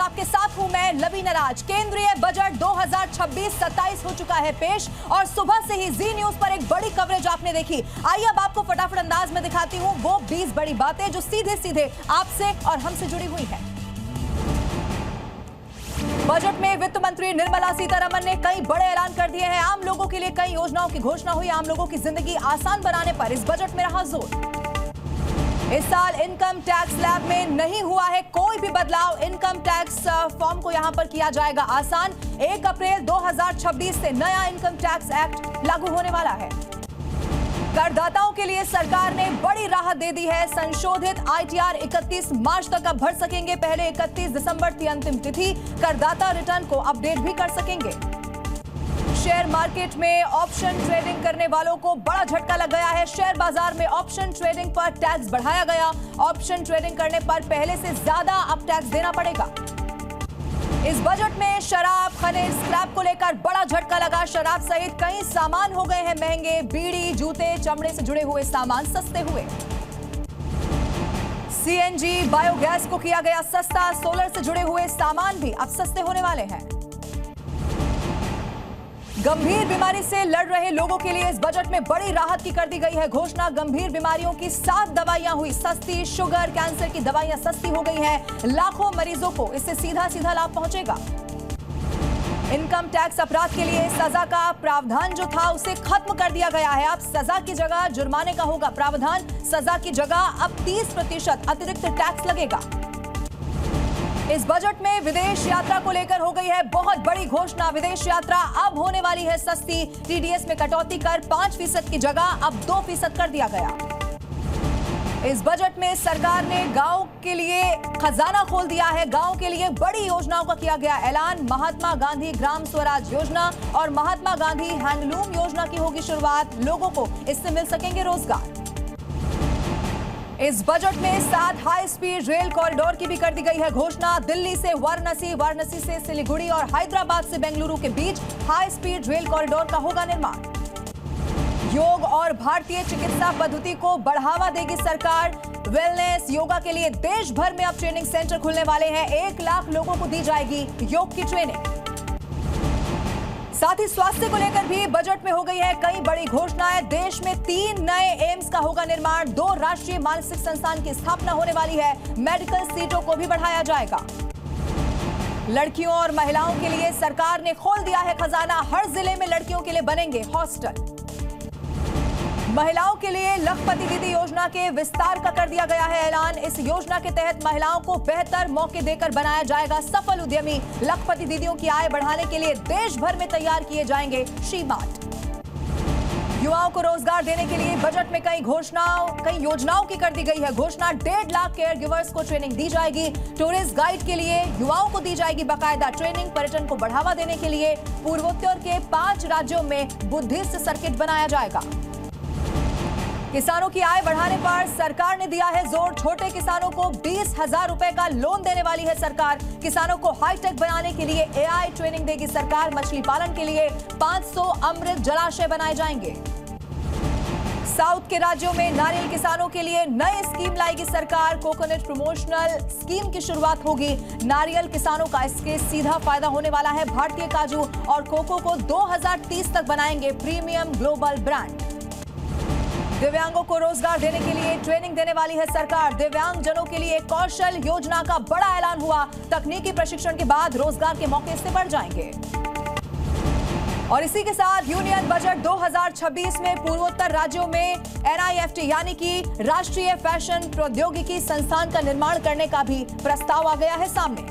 आपके साथ हूं मैं लवी नाराज। केंद्रीय बजट 2026-27 हो चुका है पेश और सुबह से ही जी न्यूज पर एक बड़ी कवरेज आपने देखी। आइए अब आपको फटाफट अंदाज में दिखाती हूं वो 20 बड़ी बातें जो सीधे सीधे आपसे और हमसे जुड़ी हुई हैं। बजट में वित्त मंत्री निर्मला सीतारमण ने कई बड़े ऐलान कर दिए हैं। आम लोगों के लिए कई योजनाओं की घोषणा हुई। आम लोगों की जिंदगी आसान बनाने पर इस बजट में रहा जोर। इस साल इनकम टैक्स स्लैब में नहीं हुआ है कोई भी बदलाव। इनकम टैक्स फॉर्म को यहां पर किया जाएगा आसान। 1 अप्रैल 2026 से नया इनकम टैक्स एक्ट लागू होने वाला है। करदाताओं के लिए सरकार ने बड़ी राहत दे दी है। संशोधित ITR 31 मार्च तक अब भर सकेंगे। पहले 31 दिसंबर थी अंतिम तिथि। करदाता रिटर्न को अपडेट भी कर सकेंगे। शेयर मार्केट में ऑप्शन ट्रेडिंग करने वालों को बड़ा झटका लग गया है। शेयर बाजार में ऑप्शन ट्रेडिंग पर टैक्स बढ़ाया गया। ऑप्शन ट्रेडिंग करने पर पहले से ज्यादा अब टैक्स देना पड़ेगा। इस बजट में शराब, खनिज, स्क्रैप को लेकर बड़ा झटका लगा। शराब सहित कई सामान हो गए हैं महंगे। बीड़ी, जूते, चमड़े से जुड़े हुए सामान सस्ते हुए। CNG, बायोगैस को किया गया सस्ता। सोलर से जुड़े हुए सामान भी अब सस्ते होने वाले हैं। गंभीर बीमारी से लड़ रहे लोगों के लिए इस बजट में बड़ी राहत की कर दी गई है घोषणा। गंभीर बीमारियों की 7 दवाइयां हुई सस्ती। शुगर, कैंसर की दवाइयां सस्ती हो गई हैं। लाखों मरीजों को इससे सीधा सीधा लाभ पहुंचेगा। इनकम टैक्स अपराध के लिए सजा का प्रावधान जो था उसे खत्म कर दिया गया है। अब सजा की जगह जुर्माने का होगा प्रावधान। सजा की जगह अब 30% अतिरिक्त टैक्स लगेगा। इस बजट में विदेश यात्रा को लेकर हो गई है बहुत बड़ी घोषणा। विदेश यात्रा अब होने वाली है सस्ती। TDS में कटौती कर 5% की जगह अब 2% कर दिया गया। इस बजट में सरकार ने गांव के लिए खजाना खोल दिया है। गांव के लिए बड़ी योजनाओं का किया गया ऐलान। महात्मा गांधी ग्राम स्वराज योजना और महात्मा गांधी हैंडलूम योजना की होगी शुरुआत। लोगों को इससे मिल सकेंगे रोजगार। इस बजट में 7 हाई स्पीड रेल कॉरिडोर की भी कर दी गई है घोषणा। दिल्ली से वाराणसी, वाराणसी से सिलीगुड़ी और हैदराबाद से बेंगलुरु के बीच हाई स्पीड रेल कॉरिडोर का होगा निर्माण। योग और भारतीय चिकित्सा पद्धति को बढ़ावा देगी सरकार। वेलनेस, योगा के लिए देश भर में अब ट्रेनिंग सेंटर खुलने वाले हैं। 1 लाख लोगों को दी जाएगी योग की ट्रेनिंग। साथ ही स्वास्थ्य को लेकर भी बजट में हो गई है कई बड़ी घोषणाएं। देश में 3 नए एम्स का होगा निर्माण। 2 राष्ट्रीय मानसिक संस्थान की स्थापना होने वाली है। मेडिकल सीटों को भी बढ़ाया जाएगा। लड़कियों और महिलाओं के लिए सरकार ने खोल दिया है खजाना। हर जिले में लड़कियों के लिए बनेंगे हॉस्टल। महिलाओं के लिए लखपति दीदी योजना के विस्तार का कर दिया गया है ऐलान। इस योजना के तहत महिलाओं को बेहतर मौके देकर बनाया जाएगा सफल उद्यमी। लखपति दीदियों की आय बढ़ाने के लिए देश भर में तैयार किए जाएंगे श्रीमार्ट। युवाओं को रोजगार देने के लिए बजट में कई योजनाओं की कर दी गई है घोषणा। 1.5 लाख केयर गिवर्स को ट्रेनिंग दी जाएगी। टूरिस्ट गाइड के लिए युवाओं को दी जाएगी बाकायदा ट्रेनिंग। पर्यटन को बढ़ावा देने के लिए पूर्वोत्तर के 5 राज्यों में बुद्धिस्ट सर्किट बनाया जाएगा। किसानों की आय बढ़ाने पर सरकार ने दिया है जोर। छोटे किसानों को 20,000 रुपए का लोन देने वाली है सरकार। किसानों को हाईटेक बनाने के लिए AI ट्रेनिंग देगी सरकार। मछली पालन के लिए 500 अमृत जलाशय बनाए जाएंगे। साउथ के राज्यों में नारियल किसानों के लिए नई स्कीम लाएगी सरकार। कोकोनट प्रमोशनल स्कीम की शुरुआत होगी। नारियल किसानों का इसके सीधा फायदा होने वाला है। भारतीय काजू और कोको को 2030 तक बनाएंगे प्रीमियम ग्लोबल ब्रांड। दिव्यांगों को रोजगार देने के लिए ट्रेनिंग देने वाली है सरकार। दिव्यांग जनों के लिए कौशल योजना का बड़ा ऐलान हुआ। तकनीकी प्रशिक्षण के बाद रोजगार के मौके इससे बढ़ जाएंगे। और इसी के साथ यूनियन बजट 2026 में पूर्वोत्तर राज्यों में NIFT यानी कि राष्ट्रीय फैशन प्रौद्योगिकी संस्थान का निर्माण करने का भी प्रस्ताव आ गया है सामने।